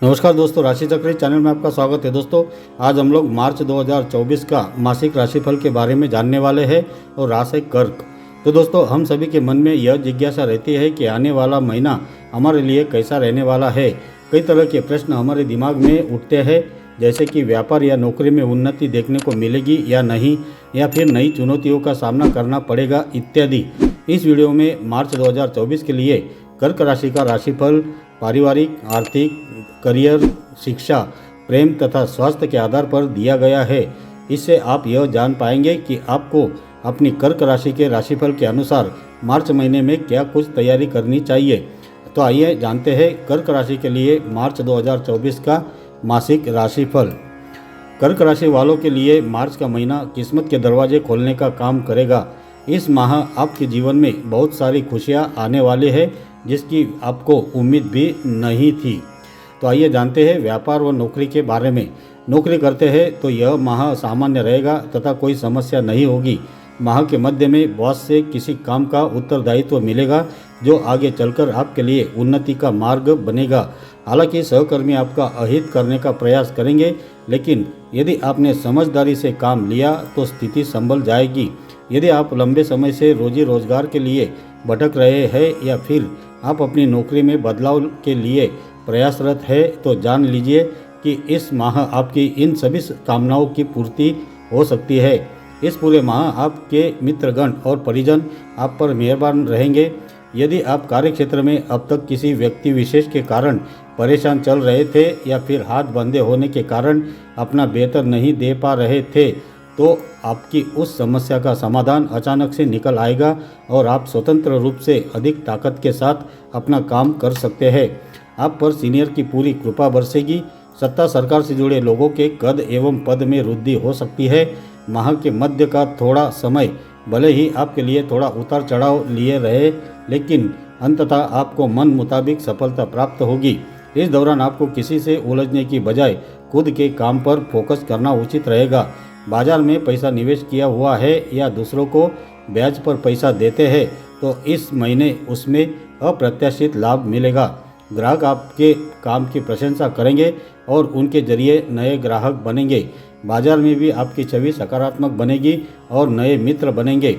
नमस्कार दोस्तों, राशि चक्र चैनल में आपका स्वागत है। दोस्तों, आज हम लोग मार्च 2024 का मासिक राशिफल के बारे में जानने वाले हैं और राशि कर्क। तो दोस्तों, हम सभी के मन में यह जिज्ञासा रहती है कि आने वाला महीना हमारे लिए कैसा रहने वाला है। कई तरह के प्रश्न हमारे दिमाग में उठते हैं, जैसे कि व्यापार या नौकरी में उन्नति देखने को मिलेगी या नहीं, या फिर नई चुनौतियों का सामना करना पड़ेगा इत्यादि। इस वीडियो में मार्च 2024 के लिए कर्क राशि का राशिफल पारिवारिक, आर्थिक, करियर, शिक्षा, प्रेम तथा स्वास्थ्य के आधार पर दिया गया है। इससे आप यह जान पाएंगे कि आपको अपनी कर्क राशि के राशिफल के अनुसार मार्च महीने में क्या कुछ तैयारी करनी चाहिए। तो आइए जानते हैं कर्क राशि के लिए मार्च 2024 का मासिक राशिफल। कर्क राशि वालों के लिए मार्च का महीना किस्मत के दरवाजे खोलने का काम करेगा। इस माह आपके जीवन में बहुत सारी खुशियां आने वाली है, जिसकी आपको उम्मीद भी नहीं थी। तो आइए जानते हैं व्यापार व नौकरी के बारे में। नौकरी करते हैं तो यह माह सामान्य रहेगा तथा कोई समस्या नहीं होगी। माह के मध्य में बॉस से किसी काम का उत्तरदायित्व मिलेगा, जो आगे चलकर आपके लिए उन्नति का मार्ग बनेगा। हालांकि सहकर्मी आपका अहित करने का प्रयास करेंगे, लेकिन यदि आपने समझदारी से काम लिया तो स्थिति संभल जाएगी। यदि आप लंबे समय से रोजी रोजगार के लिए भटक रहे हैं या फिर आप अपनी नौकरी में बदलाव के लिए प्रयासरत है, तो जान लीजिए कि इस माह आपकी इन सभी कामनाओं की पूर्ति हो सकती है। इस पूरे माह आपके मित्रगण और परिजन आप पर मेहरबान रहेंगे। यदि आप कार्यक्षेत्र में अब तक किसी व्यक्ति विशेष के कारण परेशान चल रहे थे या फिर हाथ बंधे होने के कारण अपना बेहतर नहीं दे पा रहे थे, तो आपकी उस समस्या का समाधान अचानक से निकल आएगा और आप स्वतंत्र रूप से अधिक ताकत के साथ अपना काम कर सकते हैं। आप पर सीनियर की पूरी कृपा बरसेगी। सत्ता सरकार से जुड़े लोगों के कद एवं पद में वृद्धि हो सकती है। माह के मध्य का थोड़ा समय भले ही आपके लिए थोड़ा उतार चढ़ाव लिए रहे, लेकिन अंततः आपको मन मुताबिक सफलता प्राप्त होगी। इस दौरान आपको किसी से उलझने की बजाय खुद के काम पर फोकस करना उचित रहेगा। बाजार में पैसा निवेश किया हुआ है या दूसरों को ब्याज पर पैसा देते हैं, तो इस महीने उसमें अप्रत्याशित लाभ मिलेगा। ग्राहक आपके काम की प्रशंसा करेंगे और उनके जरिए नए ग्राहक बनेंगे। बाजार में भी आपकी छवि सकारात्मक बनेगी और नए मित्र बनेंगे।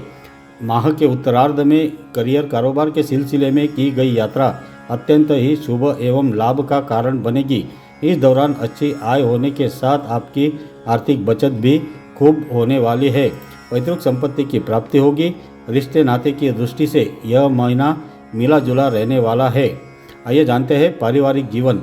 माह के उत्तरार्ध में करियर कारोबार के सिलसिले में की गई यात्रा अत्यंत ही शुभ एवं लाभ का कारण बनेगी। इस दौरान अच्छी आय होने के साथ आपकी आर्थिक बचत भी खूब होने वाली है। पैतृक संपत्ति की प्राप्ति होगी। रिश्ते नाते की दृष्टि से यह महीना मिला जुला रहने वाला है। आइए जानते हैं पारिवारिक जीवन।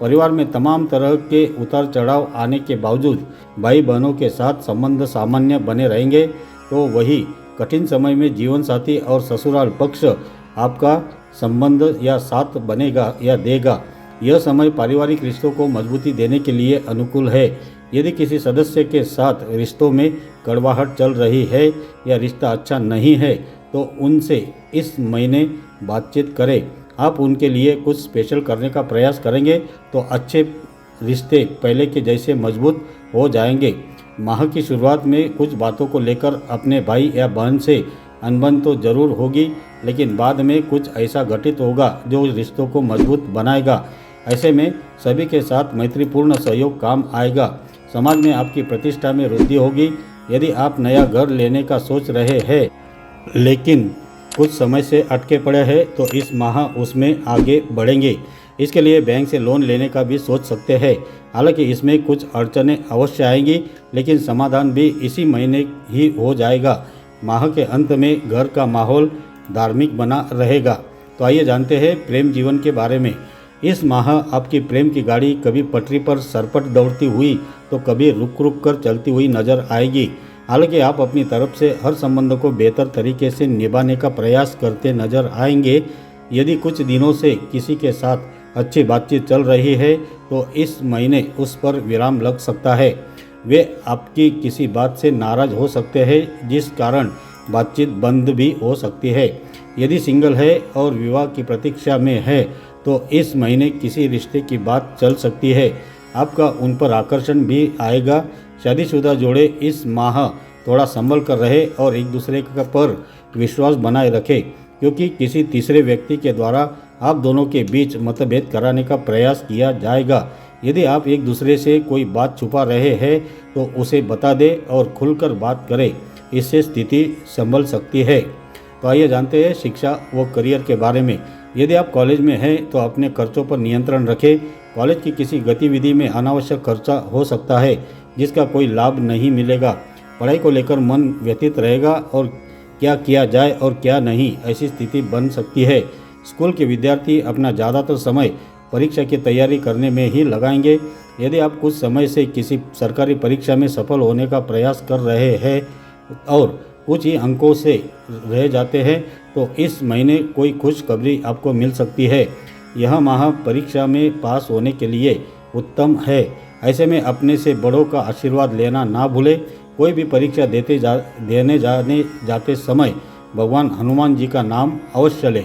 परिवार में तमाम तरह के उतार चढ़ाव आने के बावजूद भाई बहनों के साथ संबंध सामान्य बने रहेंगे। तो वही कठिन समय में जीवन साथी और ससुराल पक्ष आपका संबंध या साथ बनेगा या देगा। यह समय पारिवारिक रिश्तों को मजबूती देने के लिए अनुकूल है। यदि किसी सदस्य के साथ रिश्तों में कड़वाहट चल रही है या रिश्ता अच्छा नहीं है, तो उनसे इस महीने बातचीत करें। आप उनके लिए कुछ स्पेशल करने का प्रयास करेंगे तो अच्छे रिश्ते पहले के जैसे मजबूत हो जाएंगे। माह की शुरुआत में कुछ बातों को लेकर अपने भाई या बहन से अनबन तो जरूर होगी, लेकिन बाद में कुछ ऐसा घटित होगा जो रिश्तों को मजबूत बनाएगा। ऐसे में सभी के साथ मैत्रीपूर्ण सहयोग काम आएगा। समाज में आपकी प्रतिष्ठा में वृद्धि होगी। यदि आप नया घर लेने का सोच रहे हैं लेकिन कुछ समय से अटके पड़े हैं, तो इस माह उसमें आगे बढ़ेंगे। इसके लिए बैंक से लोन लेने का भी सोच सकते हैं। हालांकि इसमें कुछ अड़चनें अवश्य आएंगी, लेकिन समाधान भी इसी महीने ही हो जाएगा। माह के अंत में घर का माहौल धार्मिक बना रहेगा। तो आइए जानते हैं प्रेम जीवन के बारे में। इस माह आपकी प्रेम की गाड़ी कभी पटरी पर सरपट दौड़ती हुई तो कभी रुक रुक कर चलती हुई नजर आएगी। हालांकि आप अपनी तरफ से हर संबंध को बेहतर तरीके से निभाने का प्रयास करते नजर आएंगे। यदि कुछ दिनों से किसी के साथ अच्छी बातचीत चल रही है, तो इस महीने उस पर विराम लग सकता है। वे आपकी किसी बात से नाराज हो सकते हैं, जिस कारण बातचीत बंद भी हो सकती है। यदि सिंगल है और विवाह की प्रतीक्षा में है, तो इस महीने किसी रिश्ते की बात चल सकती है। आपका उन पर आकर्षण भी आएगा। शादीशुदा जोड़े इस माह थोड़ा संभल कर रहे और एक दूसरे पर विश्वास बनाए रखें, क्योंकि किसी तीसरे व्यक्ति के द्वारा आप दोनों के बीच मतभेद कराने का प्रयास किया जाएगा। यदि आप एक दूसरे से कोई बात छुपा रहे हैं तो उसे बता दें और खुलकर बात करें, इससे स्थिति संभल सकती है। तो आइए जानते हैं शिक्षा व करियर के बारे में। यदि आप कॉलेज में हैं तो अपने खर्चों पर नियंत्रण रखें। कॉलेज की किसी गतिविधि में अनावश्यक खर्चा हो सकता है जिसका कोई लाभ नहीं मिलेगा। पढ़ाई को लेकर मन व्यथित रहेगा और क्या किया जाए और क्या नहीं, ऐसी स्थिति बन सकती है। स्कूल के विद्यार्थी अपना ज़्यादातर समय परीक्षा की तैयारी करने में ही लगाएंगे। यदि आप कुछ समय से किसी सरकारी परीक्षा में सफल होने का प्रयास कर रहे हैं और कुछ ही अंकों से रह जाते हैं तो इस महीने कोई खुशखबरी आपको मिल सकती है। यह माह परीक्षा में पास होने के लिए उत्तम है। ऐसे में अपने से बड़ों का आशीर्वाद लेना ना भूलें। कोई भी परीक्षा देने जाते समय भगवान हनुमान जी का नाम अवश्य लें।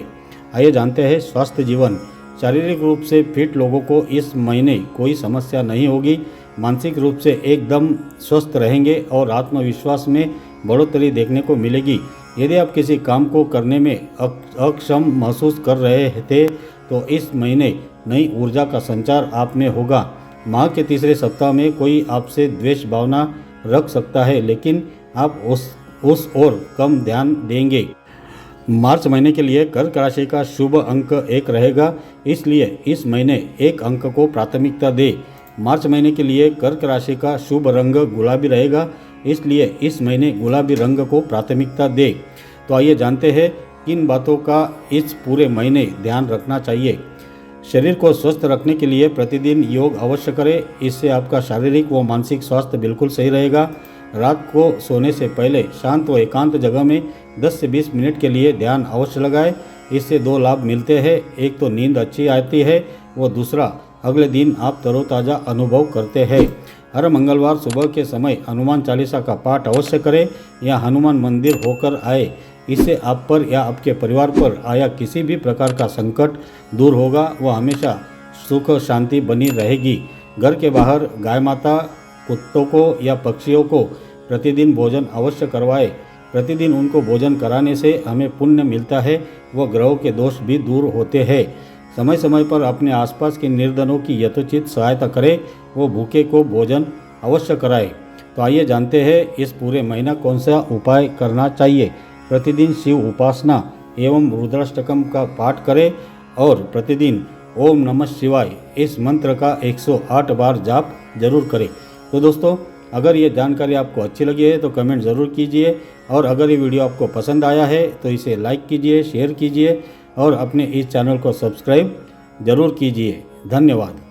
आइए जानते हैं स्वास्थ्य जीवन। शारीरिक रूप से फिट लोगों को इस महीने कोई समस्या नहीं होगी। मानसिक रूप से एकदम स्वस्थ रहेंगे और आत्मविश्वास में बढ़ोतरी देखने को मिलेगी। यदि आप किसी काम को करने में अक्षम महसूस कर रहे थे तो इस महीने नई ऊर्जा का संचार आप में होगा। माह के तीसरे सप्ताह में कोई आपसे द्वेष भावना रख सकता है, लेकिन आप उस ओर कम ध्यान देंगे। मार्च महीने के लिए कर्क राशि का शुभ अंक 1 रहेगा, इसलिए इस महीने 1 अंक को प्राथमिकता दें। मार्च महीने के लिए कर्क राशि का शुभ रंग गुलाबी रहेगा, इसलिए इस महीने गुलाबी रंग को प्राथमिकता दें। तो आइए जानते हैं किन बातों का इस पूरे महीने ध्यान रखना चाहिए। शरीर को स्वस्थ रखने के लिए प्रतिदिन योग अवश्य करें, इससे आपका शारीरिक व मानसिक स्वास्थ्य बिल्कुल सही रहेगा। रात को सोने से पहले शांत व एकांत जगह में 10 से 20 मिनट के लिए ध्यान अवश्य लगाएं। इससे 2 लाभ मिलते हैं, एक तो नींद अच्छी आती है व दूसरा अगले दिन आप तरोताज़ा अनुभव करते हैं। हर मंगलवार सुबह के समय हनुमान चालीसा का पाठ अवश्य करें या हनुमान मंदिर होकर आए। इससे आप पर या आपके परिवार पर आया किसी भी प्रकार का संकट दूर होगा व हमेशा सुख शांति बनी रहेगी। घर के बाहर गाय माता, कुत्तों को या पक्षियों को प्रतिदिन भोजन अवश्य करवाएं। प्रतिदिन उनको भोजन कराने से हमें पुण्य मिलता है व ग्रहों के दोष भी दूर होते हैं। समय समय पर अपने आसपास के निर्धनों की यथोचित सहायता करें व भूखे को भोजन अवश्य कराएं। तो आइए जानते हैं इस पूरे महीना कौन सा उपाय करना चाहिए। प्रतिदिन शिव उपासना एवं रुद्राष्टकम का पाठ करें और प्रतिदिन ओम नमः शिवाय इस मंत्र का 108 बार जाप जरूर करें। तो दोस्तों, अगर ये जानकारी आपको अच्छी लगी है तो कमेंट ज़रूर कीजिए और अगर ये वीडियो आपको पसंद आया है तो इसे लाइक कीजिए, शेयर कीजिए और अपने इस चैनल को सब्सक्राइब ज़रूर कीजिए। धन्यवाद।